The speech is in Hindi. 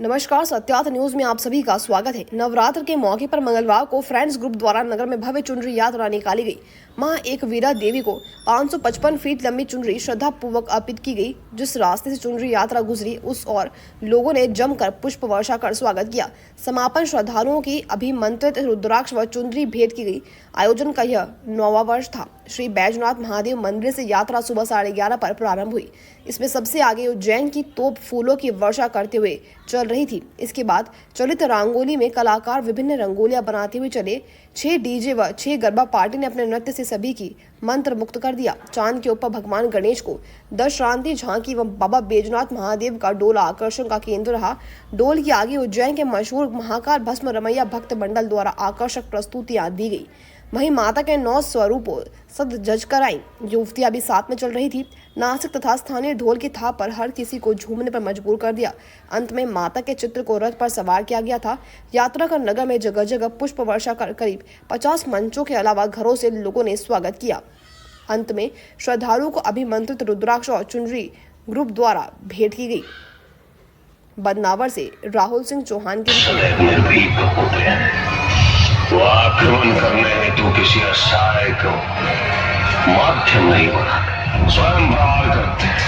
नमस्कार, सत्यार्थ न्यूज में आप सभी का स्वागत है। नवरात्र के मौके पर मंगलवार को फ्रेंड्स ग्रुप द्वारा नगर में भव्य चुनरी यात्रा निकाली गई। मां एक वीरा देवी को 555 फीट लंबी चुनरी श्रद्धा पूर्वक अर्पित की गई। जिस रास्ते से चुनरी यात्रा गुजरी उस और लोगों ने जमकर पुष्प वर्षा कर स्वागत किया। समापन श्रद्धालुओं की अभिमंत्रित रुद्राक्ष व चुनरी भेंट की गई। आयोजन का यह 9वां वर्ष था। श्री बैजनाथ महादेव मंदिर से यात्रा सुबह 11:30 पर प्रारंभ हुई। इसमें सबसे आगे उज्जैन की तोप फूलों की वर्षा करते हुए चल रही थी। इसके बाद चलित रंगोली में कलाकार विभिन्न रंगोलियां बनाते हुए चले। 6 डीजे व 6 गरबा पार्टी ने अपने नृत्य से सभी की मंत्र मुक्त कर दिया। चांद के ऊपर भगवान गणेश को दशरांति झांकी व बाबा बैजनाथ महादेव का डोला आकर्षण का केंद्र रहा। डोल के आगे उज्जैन के मशहूर महाकाल भस्म रमैया भक्त मंडल द्वारा आकर्षक प्रस्तुतियां दी गई। वहीं माता के 9 स्वरूपों सद जज कराई। युवतियां भी साथ में चल रही थी। नासिक तथा स्थानीय ढोल की थाप पर हर किसी को झूमने पर मजबूर कर दिया। अंत में माता के चित्र को रथ पर सवार किया गया था। यात्रा का नगर में जगह जगह पुष्प वर्षा कर करीब 50 मंचों के अलावा घरों से लोगों ने स्वागत किया। अंत में श्रद्धालुओं को अभिमंत्रित रुद्राक्ष और चुनरी ग्रुप द्वारा भेंट की गई। बदनावर से राहुल सिंह चौहान की वो आक्रमण करने हेतु किसी असहाय को माध्यम नहीं बना, स्वयं प्रहार करते हैं।